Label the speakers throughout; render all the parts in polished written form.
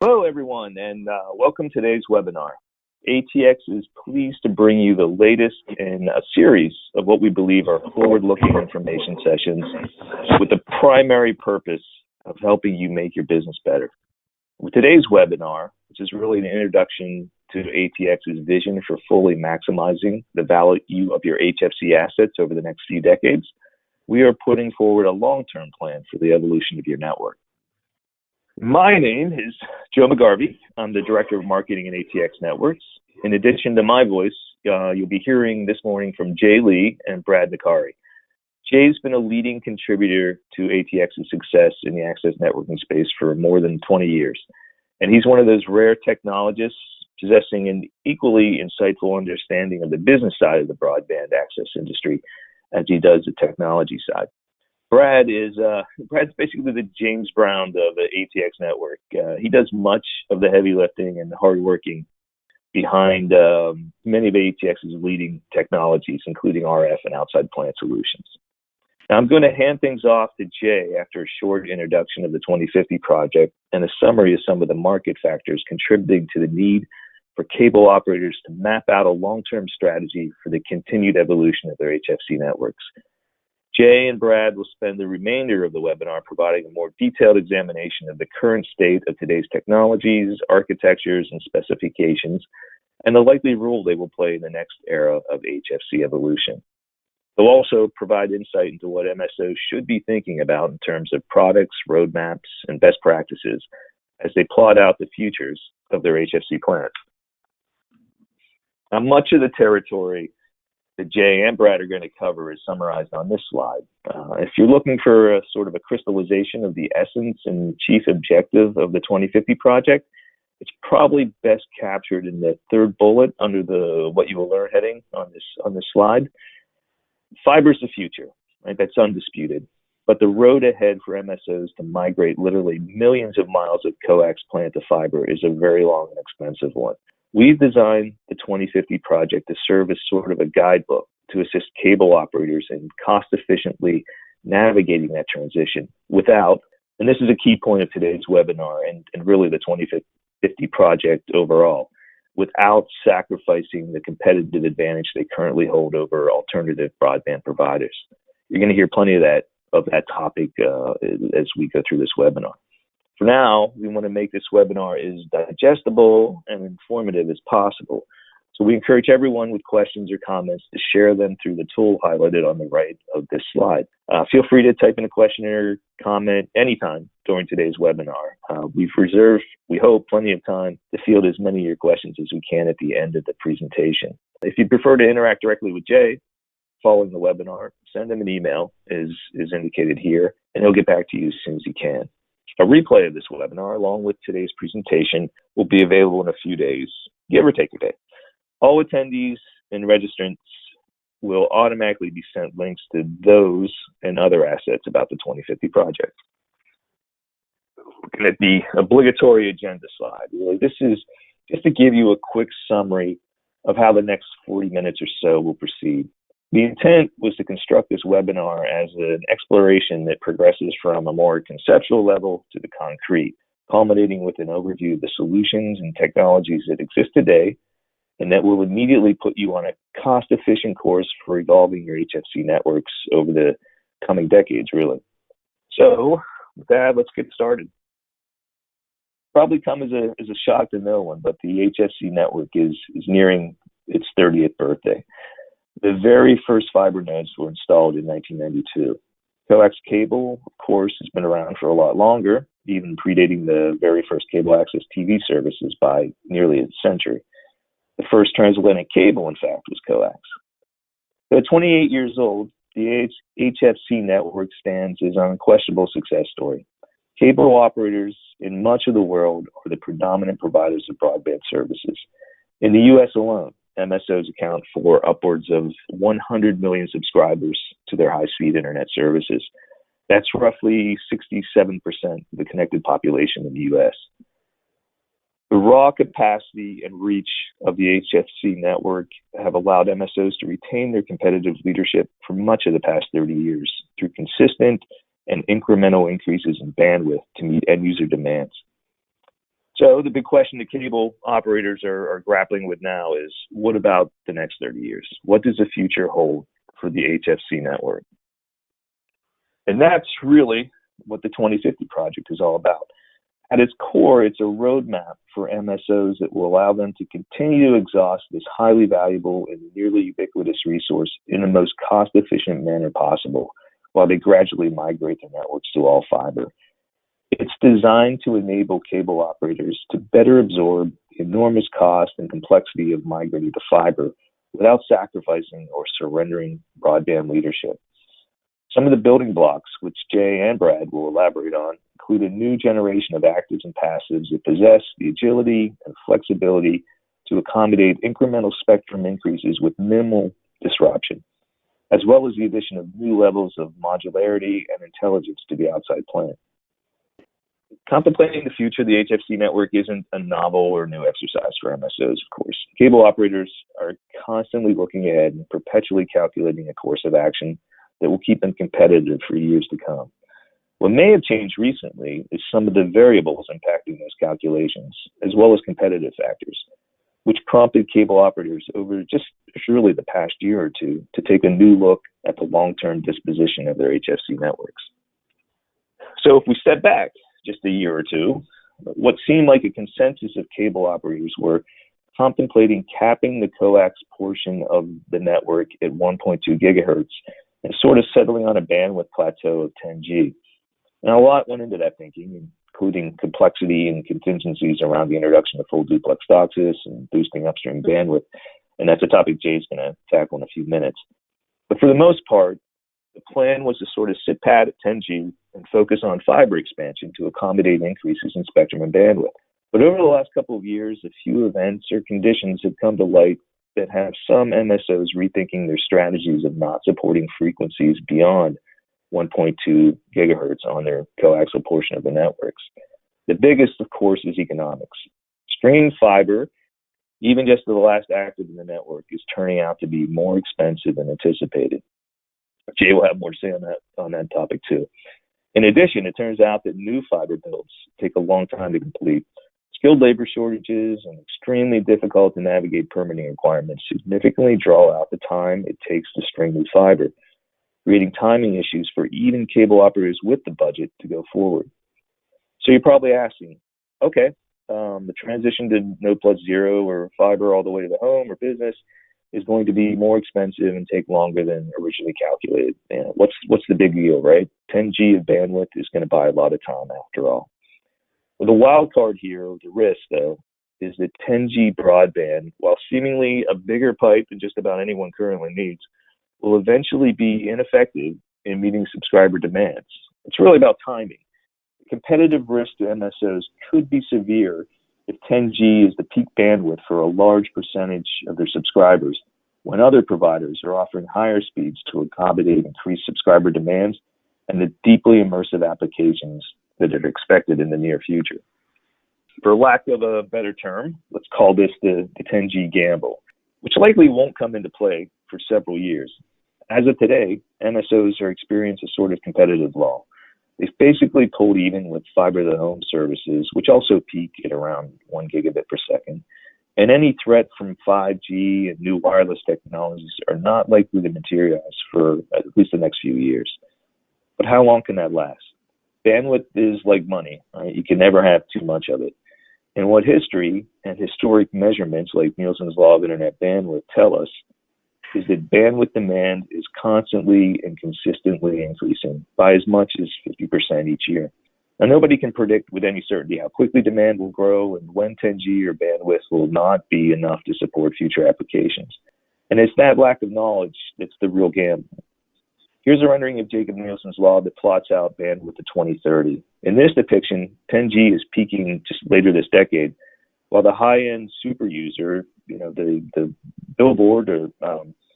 Speaker 1: Hello, everyone, and welcome to today's webinar. ATX is pleased to bring you the latest in a series of what we believe are forward-looking information sessions with the primary purpose of helping you make your business better. With today's webinar, which is really an introduction to ATX's vision for fully maximizing the value of your HFC assets over the next few decades, we are putting forward a long-term plan for the evolution of your network. My name is Joe McGarvey. I'm the Director of Marketing at ATX Networks. In addition to my voice, you'll be hearing this morning from Jay Lee and Brad Nakari. Jay's been a leading contributor to ATX's success in the access networking space for more than 20 years. And he's one of those rare technologists possessing an equally insightful understanding of the business side of the broadband access industry as he does the technology side. Brad's basically the James Brown of the ATX network. He does much of the heavy lifting and the hard working behind many of ATX's leading technologies, including RF and outside plant solutions. Now, I'm going to hand things off to Jay after a short introduction of the 2050 project and a summary of some of the market factors contributing to the need for cable operators to map out a long-term strategy for the continued evolution of their HFC networks. Jay and Brad will spend the remainder of the webinar providing a more detailed examination of the current state of today's technologies, architectures, and specifications, and the likely role they will play in the next era of HFC evolution. They'll also provide insight into what MSOs should be thinking about in terms of products, roadmaps, and best practices as they plot out the futures of their HFC plans. Now, much of the territory that Jay and Brad are going to cover is summarized on this slide. If you're looking for a sort of a crystallization of the essence and chief objective of the 2050 project, it's probably best captured in the third bullet under the what you will learn heading on this slide. Fiber is the future, right? That's undisputed. But the road ahead for MSOs to migrate literally millions of miles of coax plant to fiber is a very long and expensive one. We've designed the 2050 project to serve as sort of a guidebook to assist cable operators in cost-efficiently navigating that transition without, and this is a key point of today's webinar and really the 2050 project overall, without sacrificing the competitive advantage they currently hold over alternative broadband providers. You're going to hear plenty of that topic as we go through this webinar. For now, we want to make this webinar as digestible and informative as possible. So we encourage everyone with questions or comments to share them through the tool highlighted on the right of this slide. Feel free to type in a question or comment anytime during today's webinar. We've reserved, we hope, plenty of time to field as many of your questions as we can at the end of the presentation. If you prefer to interact directly with Jay following the webinar, send him an email as indicated here, and he'll get back to you as soon as he can. A replay of this webinar, along with today's presentation, will be available in a few days, give or take a day. All attendees and registrants will automatically be sent links to those and other assets about the 2050 project. Looking at the obligatory agenda slide, really, this is just to give you a quick summary of how the next 40 minutes or so will proceed. The intent was to construct this webinar as an exploration that progresses from a more conceptual level to the concrete, culminating with an overview of the solutions and technologies that exist today, and that will immediately put you on a cost-efficient course for evolving your HFC networks over the coming decades, really. So, with that, let's get started. Probably come as a shock to no one, but the HFC network is nearing its 30th birthday. The very first fiber nodes were installed in 1992. Coax cable, of course, has been around for a lot longer, even predating the very first cable access TV services by nearly a century. The first transatlantic cable, in fact, was coax. So at 28 years old, the HFC network stands as an unquestionable success story. Cable operators in much of the world are the predominant providers of broadband services. In the U.S. alone, MSOs account for upwards of 100 million subscribers to their high-speed internet services. That's roughly 67% of the connected population in the U.S. The raw capacity and reach of the HFC network have allowed MSOs to retain their competitive leadership for much of the past 30 years through consistent and incremental increases in bandwidth to meet end-user demands. So the big question the cable operators are grappling with now is, what about the next 30 years? What does the future hold for the HFC network? And that's really what the 2050 project is all about. At its core, it's a roadmap for MSOs that will allow them to continue to exhaust this highly valuable and nearly ubiquitous resource in the most cost-efficient manner possible, while they gradually migrate their networks to all fiber. It's designed to enable cable operators to better absorb the enormous cost and complexity of migrating to fiber without sacrificing or surrendering broadband leadership. Some of the building blocks, which Jay and Brad will elaborate on, include a new generation of actives and passives that possess the agility and flexibility to accommodate incremental spectrum increases with minimal disruption, as well as the addition of new levels of modularity and intelligence to the outside plant. Contemplating the future of the HFC network isn't a novel or new exercise for MSOs, of course. Cable operators are constantly looking ahead and perpetually calculating a course of action that will keep them competitive for years to come. What may have changed recently is some of the variables impacting those calculations, as well as competitive factors, which prompted cable operators over just surely the past year or two to take a new look at the long-term disposition of their HFC networks. So if we step back just a year or two, what seemed like a consensus of cable operators were contemplating capping the coax portion of the network at 1.2 gigahertz and sort of settling on a bandwidth plateau of 10G. Now, a lot went into that thinking, including complexity and contingencies around the introduction of full duplex Docsis and boosting upstream bandwidth, and that's a topic Jay's going to tackle in a few minutes. But for the most part, the plan was to sort of sit pat at 10G and focus on fiber expansion to accommodate increases in spectrum and bandwidth. But over the last couple of years, a few events or conditions have come to light that have some MSOs rethinking their strategies of not supporting frequencies beyond 1.2 gigahertz on their coaxial portion of the networks. The biggest, of course, is economics. Stringing fiber, even just to the last active in the network, is turning out to be more expensive than anticipated. Jay will have more to say on that topic too. In addition, it turns out that new fiber builds take a long time to complete. Skilled labor shortages and extremely difficult to navigate permitting requirements significantly draw out the time it takes to string new fiber, creating timing issues for even cable operators with the budget to go forward. So you're probably asking, okay, the transition to no plus zero or fiber all the way to the home or business is going to be more expensive and take longer than originally calculated. What's the big deal, right? 10G of bandwidth is going to buy a lot of time after all. Well, the wild card here, or the risk though, is that 10G broadband, while seemingly a bigger pipe than just about anyone currently needs, will eventually be ineffective in meeting subscriber demands. It's really about timing. The competitive risk to MSOs could be severe if 10G is the peak bandwidth for a large percentage of their subscribers, when other providers are offering higher speeds to accommodate increased subscriber demands and the deeply immersive applications that are expected in the near future. For lack of a better term, let's call this the 10G gamble, which likely won't come into play for several years. As of today, MSOs are experiencing a sort of competitive lull. They've basically pulled even with fiber to the home services, which also peak at around 1 gigabit per second. And any threat from 5G and new wireless technologies are not likely to materialize for at least the next few years. But how long can that last? Bandwidth is like money, right? You can never have too much of it. And what history and historic measurements like Nielsen's law of internet bandwidth tell us is that bandwidth demand is constantly and consistently increasing by as much as 50% each year. Now, nobody can predict with any certainty how quickly demand will grow and when 10G or bandwidth will not be enough to support future applications. And it's that lack of knowledge that's the real gamble. Here's a rendering of Jacob Nielsen's law that plots out bandwidth to 2030. In this depiction, 10G is peaking just later this decade, while the high-end super user, the billboard or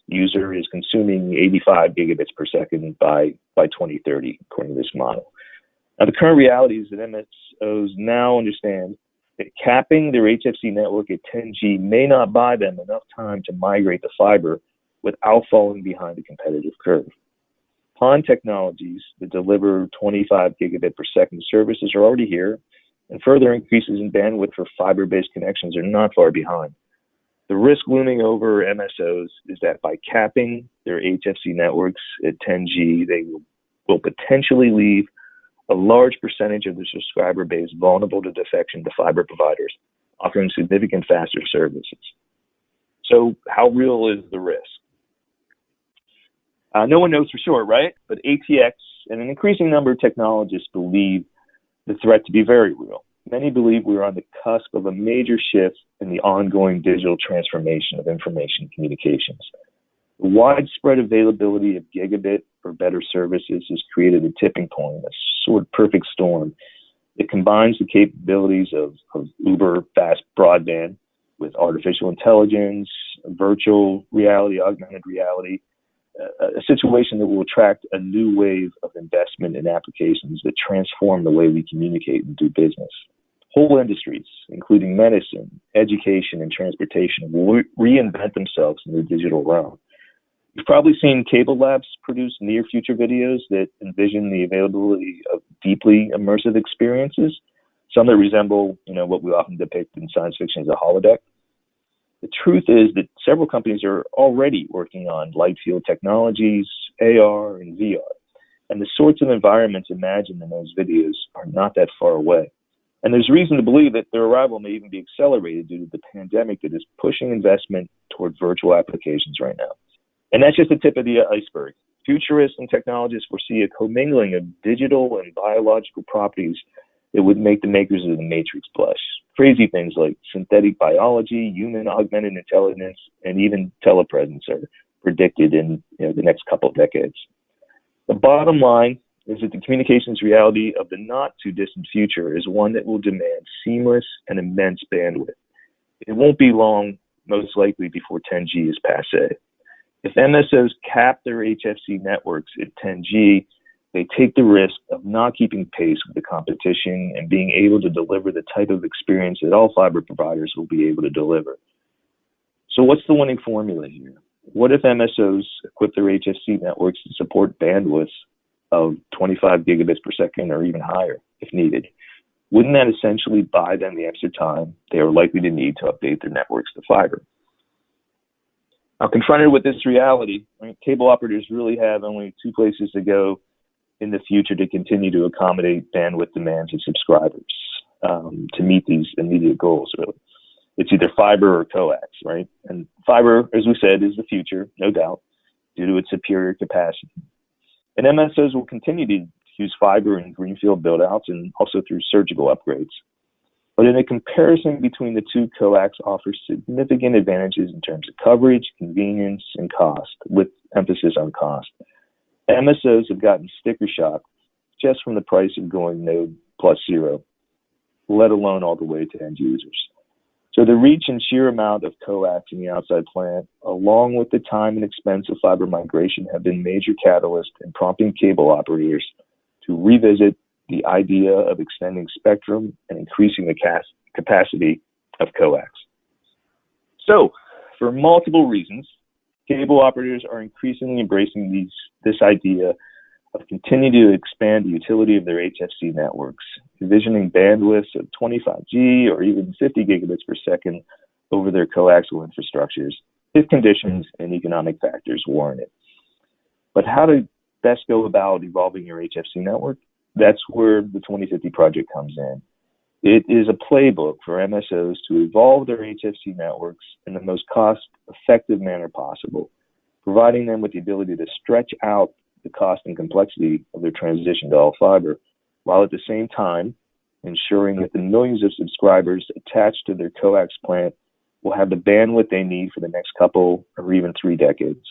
Speaker 1: user is consuming 85 gigabits per second by 2030, according to this model. Now, the current reality is that MSOs now understand that capping their HFC network at 10G may not buy them enough time to migrate to fiber without falling behind the competitive curve. PON technologies that deliver 25 gigabit per second services are already here, and further increases in bandwidth for fiber-based connections are not far behind. The risk looming over MSOs is that by capping their HFC networks at 10G, they will potentially leave a large percentage of the subscriber base vulnerable to defection to fiber providers, offering significant faster services. So how real is the risk? No one knows for sure, right? But ATX and an increasing number of technologists believe the threat to be very real. Many believe we are on the cusp of a major shift in the ongoing digital transformation of information communications. The widespread availability of gigabit or better services has created a tipping point, a sort of perfect storm. It combines the capabilities of uber fast broadband with artificial intelligence, virtual reality, augmented reality, a situation that will attract a new wave of investment in applications that transform the way we communicate and do business. Whole industries, including medicine, education, and transportation, will reinvent themselves in the digital realm. You've probably seen Cable Labs produce near-future videos that envision the availability of deeply immersive experiences, some that resemble, what we often depict in science fiction as a holodeck. The truth is that several companies are already working on light field technologies, AR, and VR, and the sorts of environments imagined in those videos are not that far away. And there's reason to believe that their arrival may even be accelerated due to the pandemic that is pushing investment toward virtual applications right now. And that's just the tip of the iceberg. Futurists and technologists foresee a commingling of digital and biological properties that would make the makers of the Matrix blush. Crazy things like synthetic biology, human augmented intelligence, and even telepresence are predicted in the next couple of decades. The bottom line is that the communications reality of the not-too-distant future is one that will demand seamless and immense bandwidth. It won't be long, most likely, before 10G is passé. If MSOs cap their HFC networks at 10G, they take the risk of not keeping pace with the competition and being able to deliver the type of experience that all fiber providers will be able to deliver. So what's the winning formula here? What if MSOs equip their HFC networks to support bandwidths of 25 gigabits per second or even higher if needed? Wouldn't that essentially buy them the extra time they are likely to need to update their networks to fiber? Now, confronted with this reality, cable operators really have only two places to go in the future to continue to accommodate bandwidth demands of subscribers to meet these immediate goals, really. It's either fiber or coax, right? And fiber, as we said, is the future, no doubt, due to its superior capacity. And MSOs will continue to use fiber in greenfield build-outs and also through surgical upgrades. But in a comparison between the two, coax offers significant advantages in terms of coverage, convenience, and cost, with emphasis on cost. MSOs have gotten sticker shock just from the price of going node plus zero, let alone all the way to end users. So the reach and sheer amount of coax in the outside plant, along with the time and expense of fiber migration, have been major catalysts in prompting cable operators to revisit the idea of extending spectrum and increasing the capacity of coax. So, for multiple reasons, cable operators are increasingly embracing this idea of continuing to expand the utility of their HFC networks, envisioning bandwidths of 25G or even 50 gigabits per second over their coaxial infrastructures, if conditions and economic factors warrant it. But how to best go about evolving your HFC network? That's where the 2050 project comes in. It is a playbook for MSOs to evolve their HFC networks in the most cost-effective manner possible, providing them with the ability to stretch out the cost and complexity of their transition to all fiber, while at the same time ensuring that the millions of subscribers attached to their coax plant will have the bandwidth they need for the next couple or even 3 decades.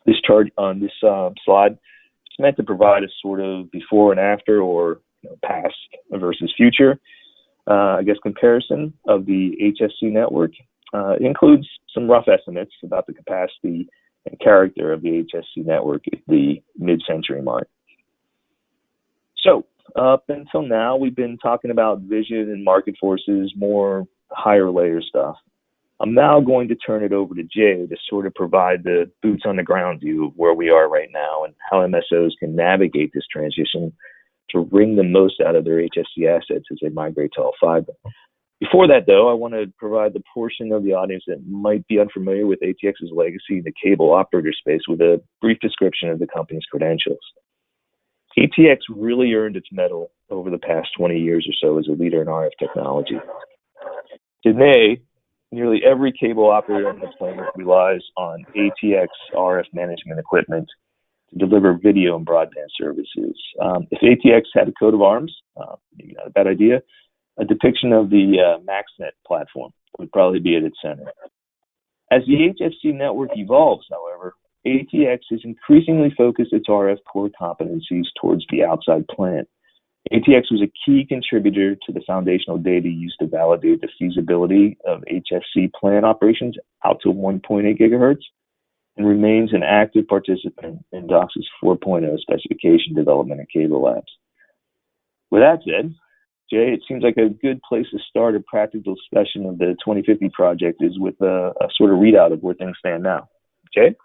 Speaker 1: This chart on this slide is meant to provide a sort of before and after, or past versus future, comparison of the HFC network. It includes some rough estimates about the capacity and character of the HFC network at the mid-century mark. So, up until now, we've been talking about vision and market forces, more higher layer stuff. I'm now going to turn it over to Jay to sort of provide the boots on the ground view of where we are right now and how MSOs can navigate this transition to wring the most out of their HFC assets as they migrate to all fiber. Before that, though, I want to provide the portion of the audience that might be unfamiliar with ATX's legacy in the cable operator space with a brief description of the company's credentials. ATX really earned its mettle over the past 20 years or so as a leader in RF technology. Today, nearly every cable operator on the planet relies on ATX RF management equipment to deliver video and broadband services. If ATX had a coat of arms, maybe not a bad idea, a depiction of the MaxNet platform would probably be at its center. As the HFC network evolves, however, ATX is increasingly focused its RF core competencies towards the outside plant. ATX was a key contributor to the foundational data used to validate the feasibility of HFC plant operations out to 1.8 gigahertz and remains an active participant in Docsis 4.0 specification development at Cable Labs. With that said, Jay, it seems like a good place to start a practical discussion of the 2050 project is with a sort of readout of where things stand now. Jay?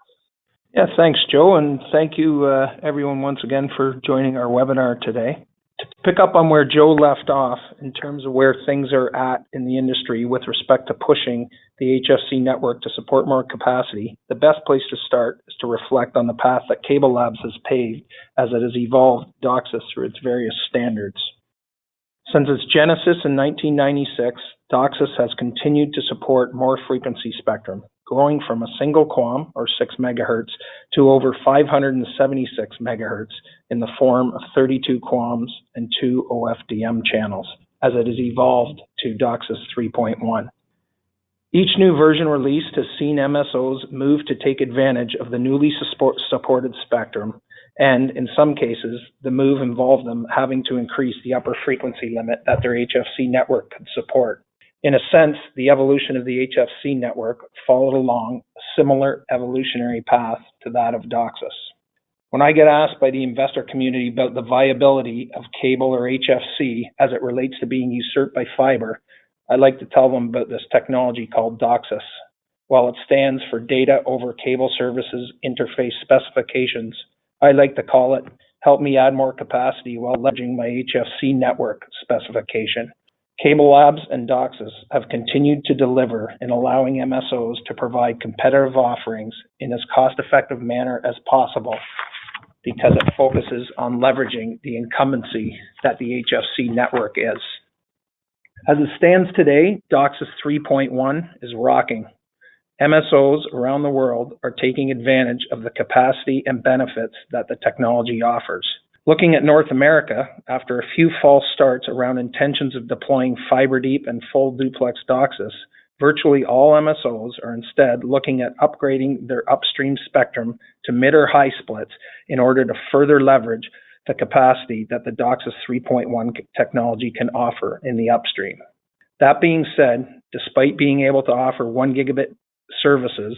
Speaker 2: Yeah, thanks, Joe, and thank you, everyone, once again for joining our webinar today. To pick up on where Joe left off in terms of where things are at in the industry with respect to pushing the HFC network to support more capacity, the best place to start is to reflect on the path that Cable Labs has paved as it has evolved Docsis through its various standards. Since its genesis in 1996, Docsis has continued to support more frequency spectrum, growing from a single QAM, or 6 megahertz, to over 576 megahertz in the form of 32 QAMs and 2 OFDM channels, as it has evolved to Docsis 3.1. Each new version released has seen MSOs move to take advantage of the newly supported spectrum, and in some cases, the move involved them having to increase the upper frequency limit that their HFC network could support. In a sense, the evolution of the HFC network followed along a similar evolutionary path to that of Docsis. When I get asked by the investor community about the viability of cable or HFC as it relates to being usurped by fiber, I like to tell them about this technology called Docsis. While it stands for Data Over Cable Services Interface Specifications, I like to call it Help Me Add More Capacity While Leveraging My HFC Network Specification. Cable Labs and Docsis have continued to deliver in allowing MSOs to provide competitive offerings in as cost-effective manner as possible because it focuses on leveraging the incumbency that the HFC network is. As it stands today, Docsis 3.1 is rocking. MSOs around the world are taking advantage of the capacity and benefits that the technology offers. Looking at North America, after a few false starts around intentions of deploying fiber deep and full duplex Docsis, virtually all MSOs are instead looking at upgrading their upstream spectrum to mid or high splits in order to further leverage the capacity that the Docsis 3.1 technology can offer in the upstream. That being said, despite being able to offer 1 gigabit services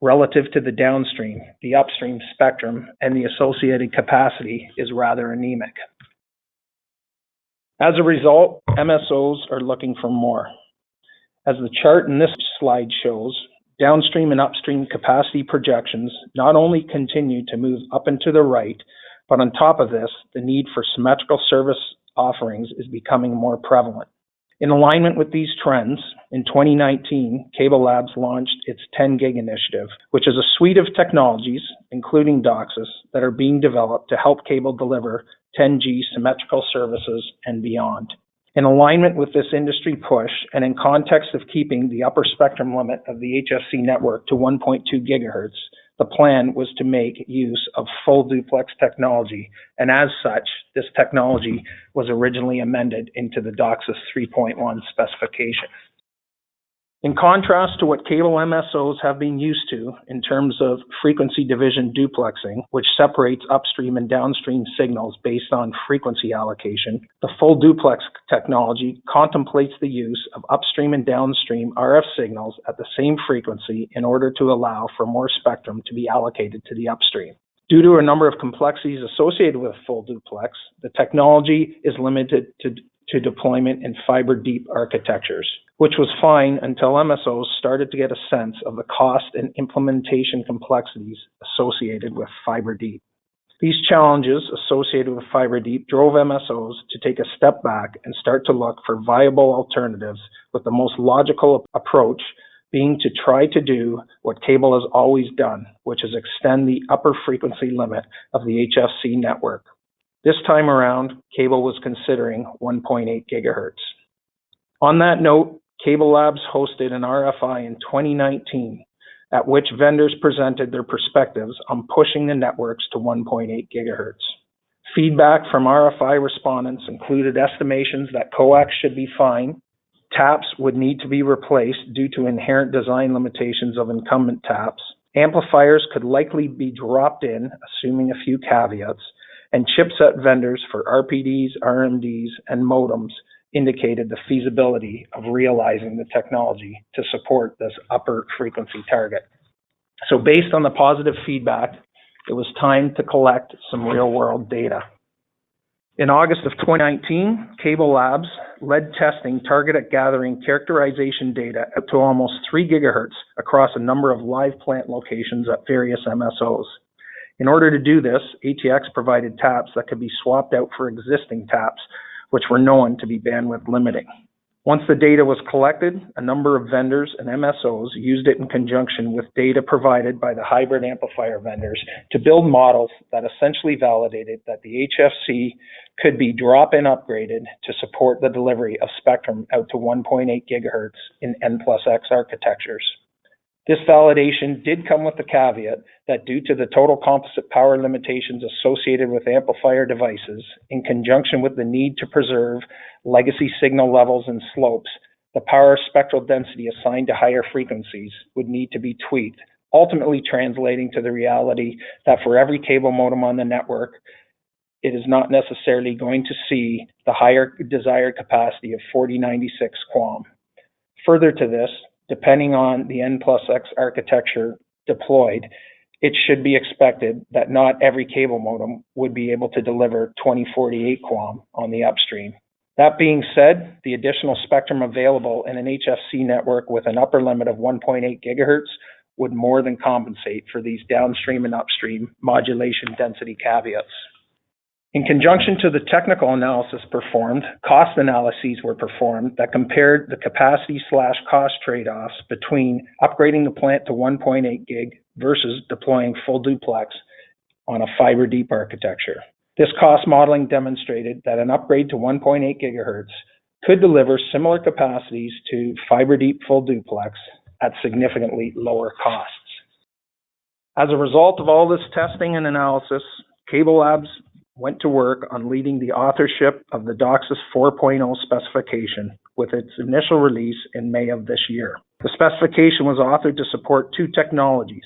Speaker 2: relative to the downstream, the upstream spectrum and the associated capacity is rather anemic. As a result, MSOs are looking for more. As the chart in this slide shows, downstream and upstream capacity projections not only continue to move up and to the right, but on top of this, the need for symmetrical service offerings is becoming more prevalent. In alignment with these trends, in 2019, Cable Labs launched its 10 Gig initiative, which is a suite of technologies, including Docsis, that are being developed to help cable deliver 10G symmetrical services and beyond. In alignment with this industry push, and in context of keeping the upper spectrum limit of the HFC network to 1.2 gigahertz, the plan was to make use of full duplex technology, and as such, this technology was originally amended into the Docsis 3.1 specification. In contrast to what cable MSOs have been used to in terms of frequency division duplexing, which separates upstream and downstream signals based on frequency allocation, the full duplex technology contemplates the use of upstream and downstream RF signals at the same frequency in order to allow for more spectrum to be allocated to the upstream. Due to a number of complexities associated with full duplex, the technology is limited to deployment in fiber deep architectures, which was fine until MSOs started to get a sense of the cost and implementation complexities associated with fiber deep. These challenges associated with fiber deep drove MSOs to take a step back and start to look for viable alternatives, with the most logical approach being to try to do what cable has always done, which is extend the upper frequency limit of the HFC network. This time around, cable was considering 1.8 gigahertz. On that note, Cable Labs hosted an RFI in 2019, at which vendors presented their perspectives on pushing the networks to 1.8 gigahertz. Feedback from RFI respondents included estimations that coax should be fine, taps would need to be replaced due to inherent design limitations of incumbent taps, amplifiers could likely be dropped in, assuming a few caveats, and chipset vendors for RPDs, RMDs, and modems indicated the feasibility of realizing the technology to support this upper frequency target. So based on the positive feedback, it was time to collect some real-world data. In August of 2019, Cable Labs led testing targeted gathering characterization data up to almost 3 gigahertz across a number of live plant locations at various MSOs. In order to do this, ATX provided taps that could be swapped out for existing taps, which were known to be bandwidth limiting. Once the data was collected, a number of vendors and MSOs used it in conjunction with data provided by the hybrid amplifier vendors to build models that essentially validated that the HFC could be drop-in upgraded to support the delivery of spectrum out to 1.8 gigahertz in N+X architectures. This validation did come with the caveat that due to the total composite power limitations associated with amplifier devices, in conjunction with the need to preserve legacy signal levels and slopes, the power spectral density assigned to higher frequencies would need to be tweaked, ultimately translating to the reality that for every cable modem on the network, it is not necessarily going to see the higher desired capacity of 4096 QAM. Further to this, depending on the N+X architecture deployed, it should be expected that not every cable modem would be able to deliver 2048 QAM on the upstream. That being said, the additional spectrum available in an HFC network with an upper limit of 1.8 gigahertz would more than compensate for these downstream and upstream modulation density caveats. In conjunction to the technical analysis performed, cost analyses were performed that compared the capacity/cost trade-offs between upgrading the plant to 1.8 gig versus deploying full duplex on a fiber deep architecture. This cost modeling demonstrated that an upgrade to 1.8 gigahertz could deliver similar capacities to fiber deep full duplex at significantly lower costs. As a result of all this testing and analysis, Cable Labs went to work on leading the authorship of the Docsis 4.0 specification with its initial release in May of this year. The specification was authored to support two technologies,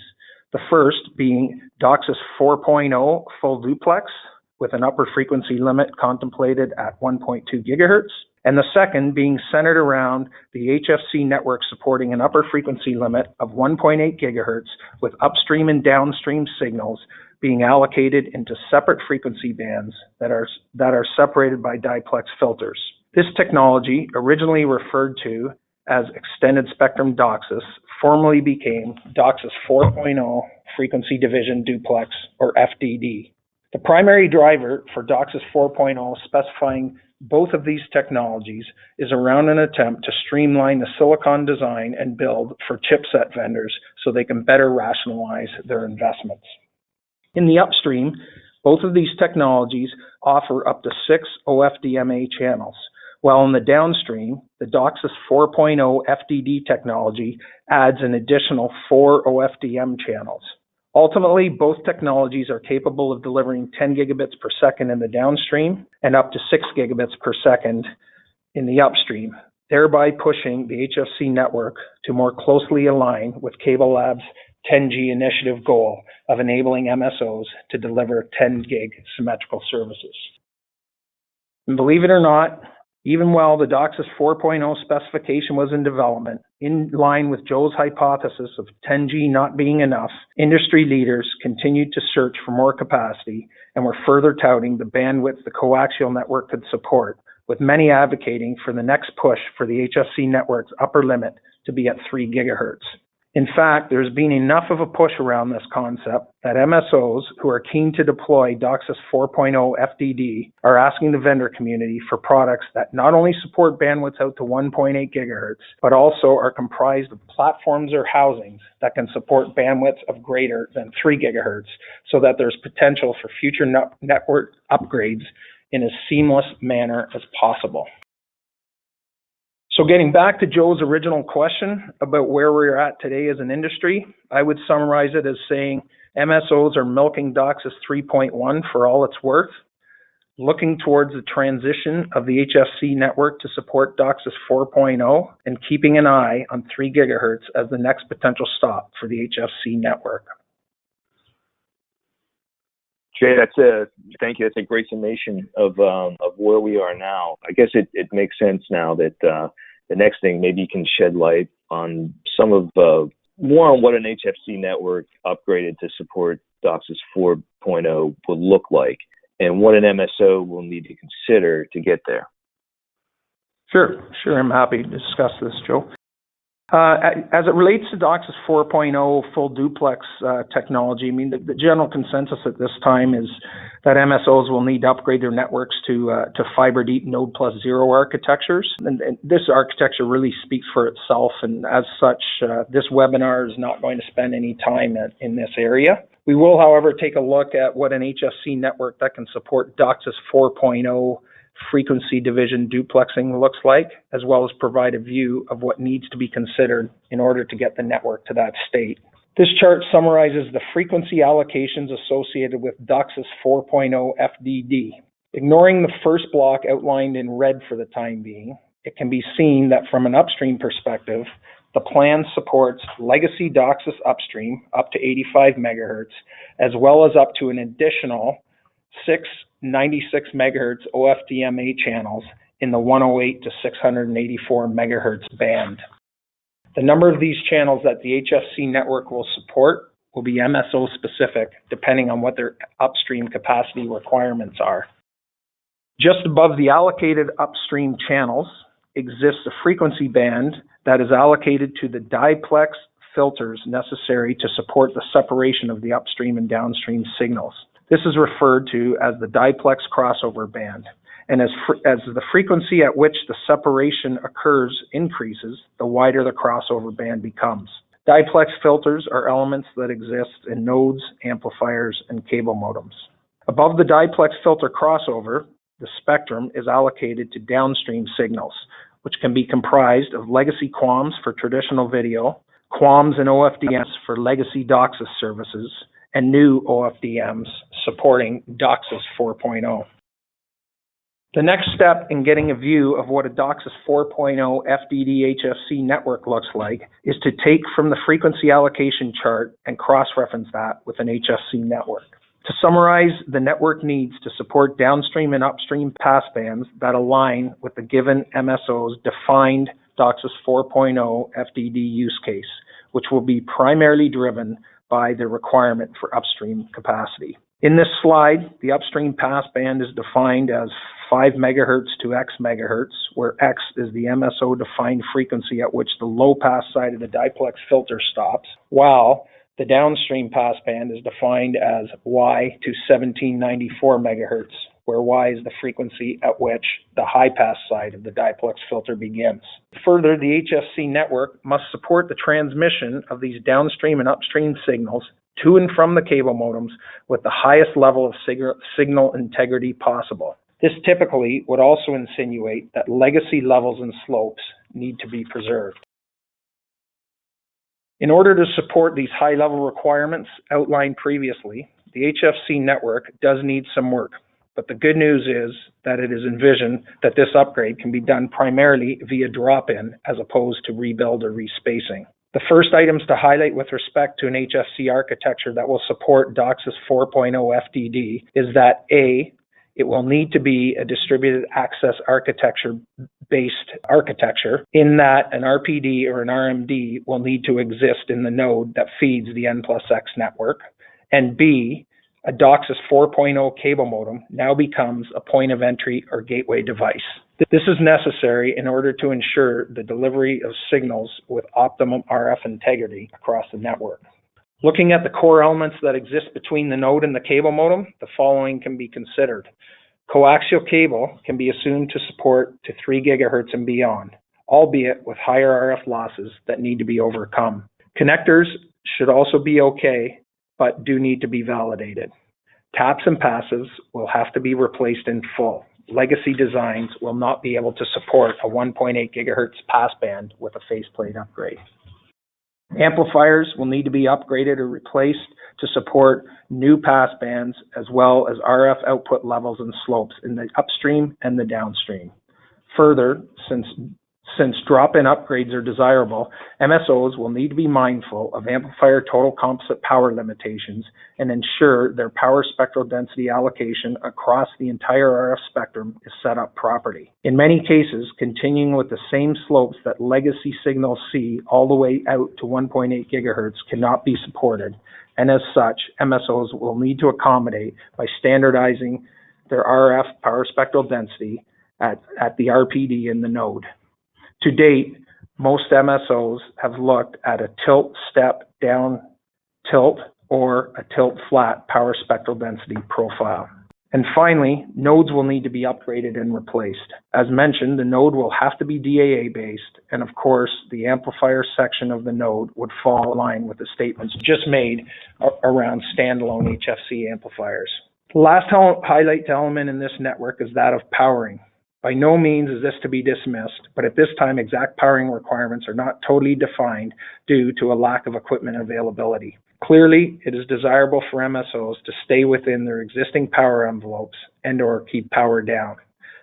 Speaker 2: the first being Docsis 4.0 full duplex with an upper frequency limit contemplated at 1.2 gigahertz, and the second being centered around the HFC network supporting an upper frequency limit of 1.8 gigahertz with upstream and downstream signals being allocated into separate frequency bands that are separated by diplex filters. This technology, originally referred to as Extended Spectrum Docsis, formally became Docsis 4.0 Frequency Division Duplex, or FDD. The primary driver for Docsis 4.0 specifying both of these technologies is around an attempt to streamline the silicon design and build for chipset vendors so they can better rationalize their investments. In the upstream, both of these technologies offer up to 6 OFDMA channels, while in the downstream, the Docsis 4.0 FDD technology adds an additional 4 OFDM channels. Ultimately, both technologies are capable of delivering 10 gigabits per second in the downstream and up to 6 gigabits per second in the upstream, thereby pushing the HFC network to more closely align with Cable Labs' 10G initiative goal of enabling MSOs to deliver 10 gig symmetrical services. And believe it or not, even while the Docsis 4.0 specification was in development, in line with Joe's hypothesis of 10G not being enough, industry leaders continued to search for more capacity and were further touting the bandwidth the coaxial network could support, with many advocating for the next push for the HFC network's upper limit to be at 3 gigahertz. In fact, there's been enough of a push around this concept that MSOs who are keen to deploy Docsis 4.0 FDD are asking the vendor community for products that not only support bandwidths out to 1.8 gigahertz, but also are comprised of platforms or housings that can support bandwidths of greater than 3 gigahertz, so that there's potential for future network upgrades in as seamless manner as possible. So getting back to Joe's original question about where we're at today as an industry, I would summarize it as saying MSOs are milking Docsis 3.1 for all it's worth, looking towards the transition of the HFC network to support Docsis 4.0, and keeping an eye on 3 gigahertz as the next potential stop for the HFC network.
Speaker 1: Jay, thank you. That's a great summation of where we are now. I guess it makes sense now that the next thing, maybe you can shed light on some of more on what an HFC network upgraded to support Docsis 4.0 would look like, and what an MSO will need to consider to get there.
Speaker 2: Sure. I'm happy to discuss this, Joe. As it relates to Docsis 4.0 full duplex technology, I mean, the general consensus at this time is that MSOs will need to upgrade their networks to fiber deep node plus zero architectures. And this architecture really speaks for itself. And as such, this webinar is not going to spend any time in this area. We will, however, take a look at what an HFC network that can support Docsis 4.0 frequency division duplexing looks like, as well as provide a view of what needs to be considered in order to get the network to that state. This chart summarizes the frequency allocations associated with Docsis 4.0 FDD. Ignoring the first block outlined in red for the time being, it can be seen that from an upstream perspective, the plan supports legacy Docsis upstream up to 85 megahertz, as well as up to an additional 6 96 megahertz OFDMA channels in the 108 to 684 megahertz band. The number of these channels that the HFC network will support will be MSO specific, depending on what their upstream capacity requirements are. Just above the allocated upstream channels exists a frequency band that is allocated to the Diplex filters necessary to support the separation of the upstream and downstream signals. This is referred to as the Diplex crossover band, and as the frequency at which the separation occurs increases, the wider the crossover band becomes. Diplex filters are elements that exist in nodes, amplifiers, and cable modems. Above the Diplex filter crossover, the spectrum is allocated to downstream signals, which can be comprised of legacy QAMs for traditional video, QAMs and OFDMs for legacy Docsis services, and new OFDMs supporting Docsis 4.0. The next step in getting a view of what a Docsis 4.0 FDD HFC network looks like is to take from the frequency allocation chart and cross-reference that with an HFC network. To summarize, the network needs to support downstream and upstream passbands that align with the given MSO's defined Docsis 4.0 FDD use case, which will be primarily driven by the requirement for upstream capacity. In this slide, the upstream passband is defined as 5 megahertz to X megahertz, where X is the MSO-defined frequency at which the low-pass side of the Diplex filter stops, while the downstream passband is defined as Y to 1794 megahertz, where Y is the frequency at which the high-pass side of the Diplex filter begins. Further, the HFC network must support the transmission of these downstream and upstream signals to and from the cable modems with the highest level of signal integrity possible. This typically would also insinuate that legacy levels and slopes need to be preserved. In order to support these high-level requirements outlined previously, the HFC network does need some work. But the good news is that it is envisioned that this upgrade can be done primarily via drop-in as opposed to rebuild or respacing. The first items to highlight with respect to an HFC architecture that will support Docsis 4.0 FDD is that A, it will need to be a distributed access architecture-based architecture in that an RPD or an RMD will need to exist in the node that feeds the N+X network. And B, a Docsis 4.0 cable modem now becomes a point of entry or gateway device. This is necessary in order to ensure the delivery of signals with optimum RF integrity across the network. Looking at the core elements that exist between the node and the cable modem, the following can be considered. Coaxial cable can be assumed to support to 3 gigahertz and beyond, albeit with higher RF losses that need to be overcome. Connectors should also be okay, but do need to be validated. Taps and passives will have to be replaced in full. Legacy designs will not be able to support a 1.8 gigahertz passband with a faceplate upgrade. Amplifiers will need to be upgraded or replaced to support new passbands as well as RF output levels and slopes in the upstream and the downstream. Further, since drop-in upgrades are desirable, MSOs will need to be mindful of amplifier total composite power limitations and ensure their power spectral density allocation across the entire RF spectrum is set up properly. In many cases, continuing with the same slopes that legacy signals see all the way out to 1.8 gigahertz cannot be supported, and as such, MSOs will need to accommodate by standardizing their RF power spectral density at the RPD in the node. To date, most MSOs have looked at a tilt step down tilt or a tilt flat power spectral density profile. And finally, nodes will need to be upgraded and replaced. As mentioned, the node will have to be DAA based, and of course, the amplifier section of the node would fall in line with the statements just made around standalone HFC amplifiers. The last highlight element in this network is that of powering. By no means is this to be dismissed, but at this time, exact powering requirements are not totally defined due to a lack of equipment availability. Clearly, it is desirable for MSOs to stay within their existing power envelopes and/or keep power down.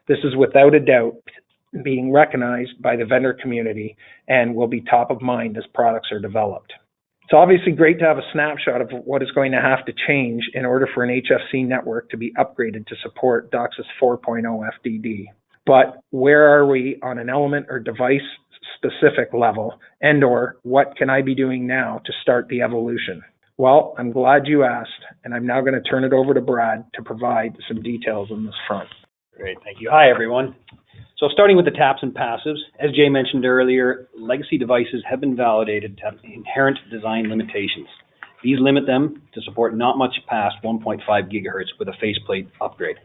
Speaker 2: This is without a doubt being recognized by the vendor community and will be top of mind as products are developed. It's obviously great to have a snapshot of what is going to have to change in order for an HFC network to be upgraded to support Docsis 4.0 FDD. But where are we on an element or device specific level, and or what can I be doing now to start the evolution? Well, I'm glad you asked, and I'm now going to turn it over to Brad to provide some details on this front.
Speaker 3: Great, thank you. Hi, everyone. So starting with the taps and passives, as Jay mentioned earlier, legacy devices have been validated to have inherent design limitations. These limit them to support not much past 1.5 gigahertz with a faceplate upgrade.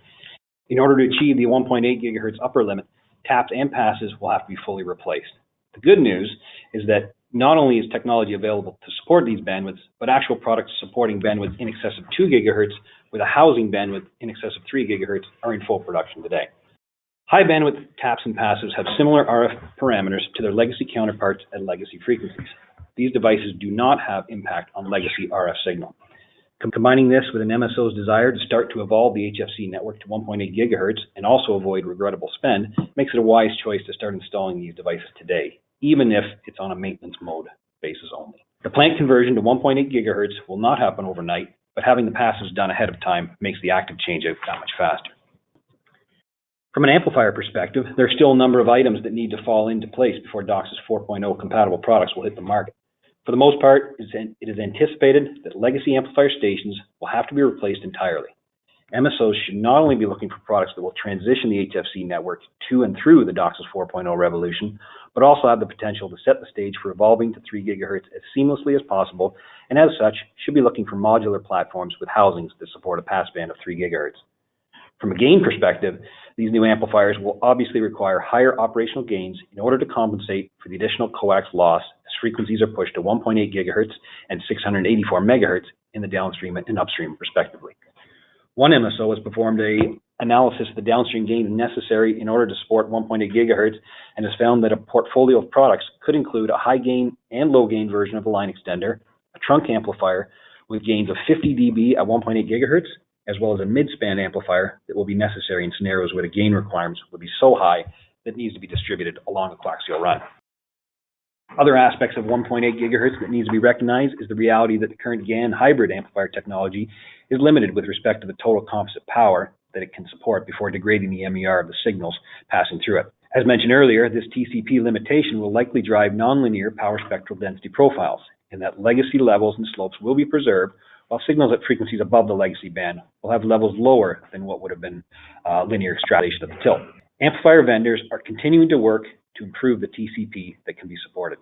Speaker 3: In order to achieve the 1.8 gigahertz upper limit, taps and passives will have to be fully replaced. The good news is that not only is technology available to support these bandwidths, but actual products supporting bandwidth in excess of 2 gigahertz with a housing bandwidth in excess of 3 gigahertz are in full production today. High bandwidth taps and passives have similar RF parameters to their legacy counterparts at legacy frequencies. These devices do not have impact on legacy RF signal. Combining this with an MSO's desire to start to evolve the HFC network to 1.8 gigahertz and also avoid regrettable spend makes it a wise choice to start installing these devices today, even if it's on a maintenance mode basis only. The plant conversion to 1.8 gigahertz will not happen overnight, but having the passives done ahead of time makes the active changeout that much faster. From an amplifier perspective, there are still a number of items that need to fall into place before Docsis 4.0 compatible products will hit the market. For the most part, it is anticipated that legacy amplifier stations will have to be replaced entirely. MSOs should not only be looking for products that will transition the HFC network to and through the Docsis 4.0 revolution, but also have the potential to set the stage for evolving to 3 gigahertz as seamlessly as possible, and as such, should be looking for modular platforms with housings that support a passband of 3 gigahertz. From a gain perspective, these new amplifiers will obviously require higher operational gains in order to compensate for the additional coax loss as frequencies are pushed to 1.8 gigahertz and 684 megahertz in the downstream and upstream, respectively. One MSO has performed an analysis of the downstream gains necessary in order to support 1.8 gigahertz and has found that a portfolio of products could include a high gain and low gain version of the line extender, a trunk amplifier with gains of 50 dB at 1.8 gigahertz, as well as a mid-span amplifier that will be necessary in scenarios where the gain requirements would be so high that it needs to be distributed along a coaxial run. Other aspects of 1.8 gigahertz that needs to be recognized is the reality that the current GaN hybrid amplifier technology is limited with respect to the total composite power that it can support before degrading the MER of the signals passing through it. As mentioned earlier, this TCP limitation will likely drive nonlinear power spectral density profiles, in that legacy levels and slopes will be preserved, while signals at frequencies above the legacy band will have levels lower than what would have been linear extrapolation of the tilt. Amplifier vendors are continuing to work to improve the TCP that can be supported.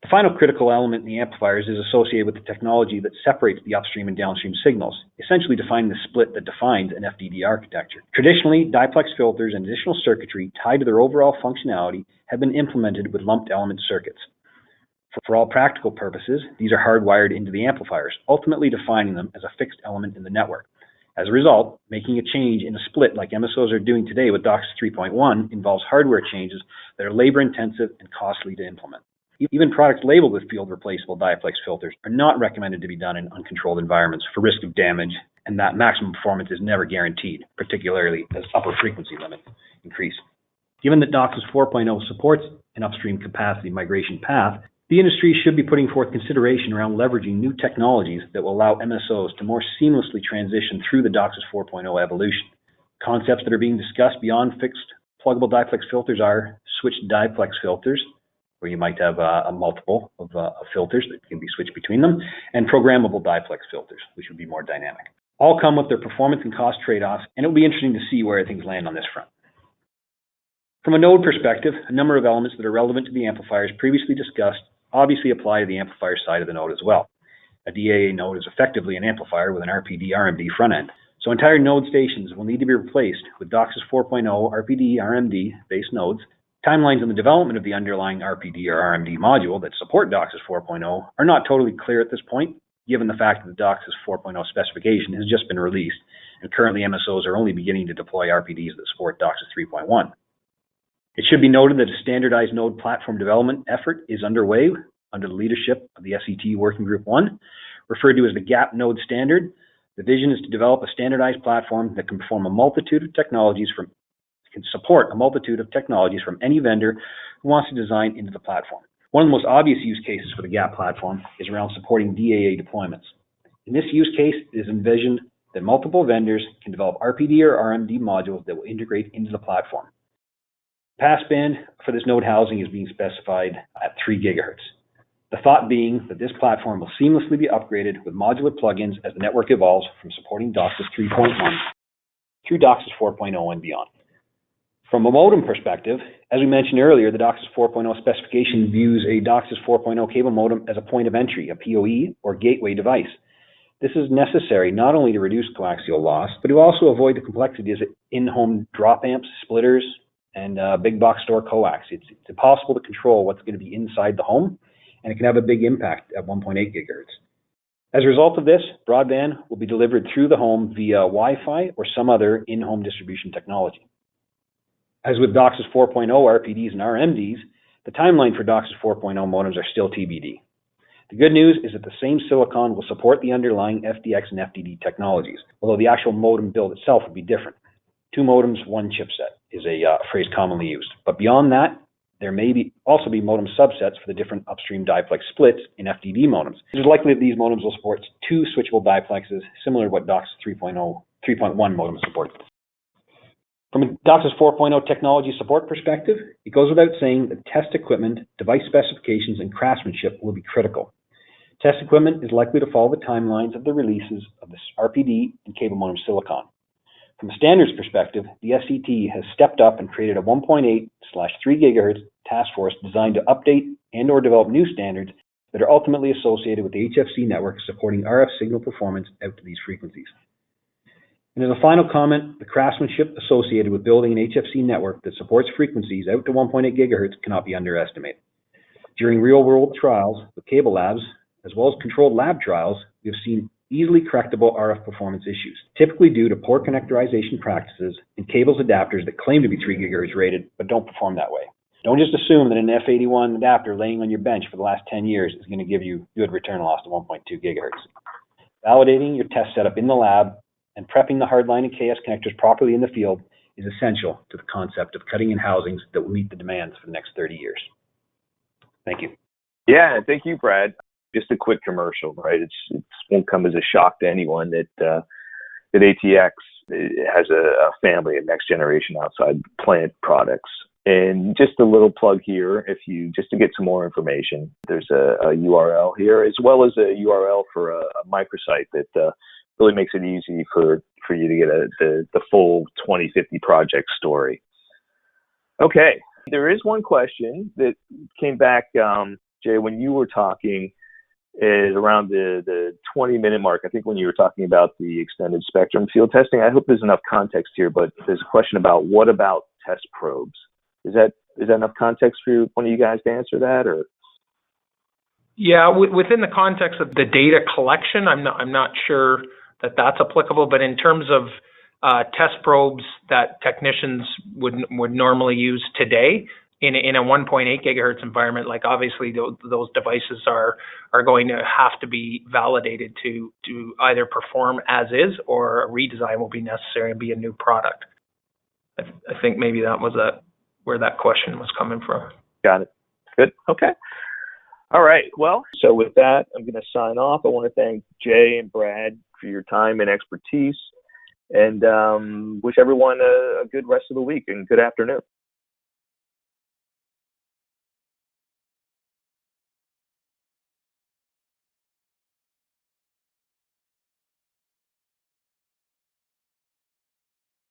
Speaker 3: The final critical element in the amplifiers is associated with the technology that separates the upstream and downstream signals, essentially defining the split that defines an FDD architecture. Traditionally, diplex filters and additional circuitry tied to their overall functionality have been implemented with lumped element circuits. For all practical purposes, these are hardwired into the amplifiers, ultimately defining them as a fixed element in the network. As a result, making a change in a split like MSOs are doing today with Docsis 3.1 involves hardware changes that are labor-intensive and costly to implement. Even products labeled with field-replaceable diplex filters are not recommended to be done in uncontrolled environments for risk of damage, and that maximum performance is never guaranteed, particularly as upper frequency limits increase. Given that Docsis 4.0 supports an upstream capacity migration path, the industry should be putting forth consideration around leveraging new technologies that will allow MSOs to more seamlessly transition through the Docsis 4.0 evolution. Concepts that are being discussed beyond fixed pluggable diplex filters are switched diplex filters, where you might have a multiple of filters that can be switched between them, and programmable diplex filters, which would be more dynamic. All come with their performance and cost trade-offs, and it'll be interesting to see where things land on this front. From a node perspective, a number of elements that are relevant to the amplifiers previously discussed obviously apply to the amplifier side of the node as well. A DAA node is effectively an amplifier with an RPD RMD front end, so entire node stations will need to be replaced with Docsis 4.0 RPD RMD based nodes. Timelines on the development of the underlying RPD or RMD module that support Docsis 4.0 are not totally clear at this point, given the fact that the Docsis 4.0 specification has just been released, and currently MSOs are only beginning to deploy RPDs that support Docsis 3.1. It should be noted that a standardized node platform development effort is underway under the leadership of the SET Working Group 1, referred to as the GAP node standard. The vision is to develop a standardized platform that can support a multitude of technologies from any vendor who wants to design into the platform. One of the most obvious use cases for the GAP platform is around supporting DAA deployments. In this use case, it is envisioned that multiple vendors can develop RPD or RMD modules that will integrate into the platform. Passband for this node housing is being specified at 3 GHz. The thought being that this platform will seamlessly be upgraded with modular plugins as the network evolves from supporting Docsis 3.1 through Docsis 4.0 and beyond. From a modem perspective, as we mentioned earlier, the Docsis 4.0 specification views a Docsis 4.0 cable modem as a point of entry, a PoE, or gateway device. This is necessary not only to reduce coaxial loss, but to also avoid the complexities of in-home drop amps, splitters, and big box store coax. It's impossible to control what's going to be inside the home, and it can have a big impact at 1.8 GHz. As a result of this, broadband will be delivered through the home via Wi-Fi or some other in-home distribution technology. As with Docsis 4.0 RPDs and RMDs, the timeline for Docsis 4.0 modems are still TBD. The good news is that the same silicon will support the underlying FDX and FDD technologies, although the actual modem build itself will be different. 2 modems, 1 chipset is a phrase commonly used. But beyond that, there may also be modem subsets for the different upstream diplex splits in FDD modems. It is likely that these modems will support 2 switchable diplexes, similar to what Docsis 3.1 modem supports. From a Docsis 4.0 technology support perspective, it goes without saying that test equipment, device specifications, and craftsmanship will be critical. Test equipment is likely to follow the timelines of the releases of this RPD and cable modem silicon. From a standards perspective, the SET has stepped up and created a 1.8/3 GHz task force designed to update and or develop new standards that are ultimately associated with the HFC network supporting RF signal performance out to these frequencies. And as a final comment, the craftsmanship associated with building an HFC network that supports frequencies out to 1.8 GHz cannot be underestimated. During real-world trials with cable labs, as well as controlled lab trials, we have seen easily correctable RF performance issues, typically due to poor connectorization practices and cables adapters that claim to be 3 GHz rated, but don't perform that way. Don't just assume that an F81 adapter laying on your bench for the last 10 years is going to give you good return loss to 1.2 GHz. Validating your test setup in the lab and prepping the hardline and KS connectors properly in the field is essential to the concept of cutting in housings that will meet the demands for the next 30 years. Thank you.
Speaker 1: Yeah, thank you, Brad. Just a quick commercial, right? It won't come as a shock to anyone that ATX has a family of next generation outside plant products. And just a little plug here, just to get some more information, there's a URL here, as well as a URL for a microsite that really makes it easy for you to get the full 2050 project story. Okay, there is one question that came back, Jay, when you were talking, is around the 20-minute mark. I think when you were talking about the extended spectrum field testing. I hope there's enough context here, but there's a question about what about test probes? Is that enough context for one of you guys to answer that, or?
Speaker 2: Yeah, within the context of the data collection, I'm not sure that that's applicable. But in terms of test probes that technicians would normally use today in a 1.8 gigahertz environment, like obviously those devices are going to have to be validated to either perform as is, or a redesign will be necessary and be a new product. I think maybe that was where that question was coming from.
Speaker 1: Got it. Good. Okay. All right. Well, so with that, I'm going to sign off. I want to thank Jay and Brad for your time and expertise, and wish everyone a good rest of the week and good afternoon.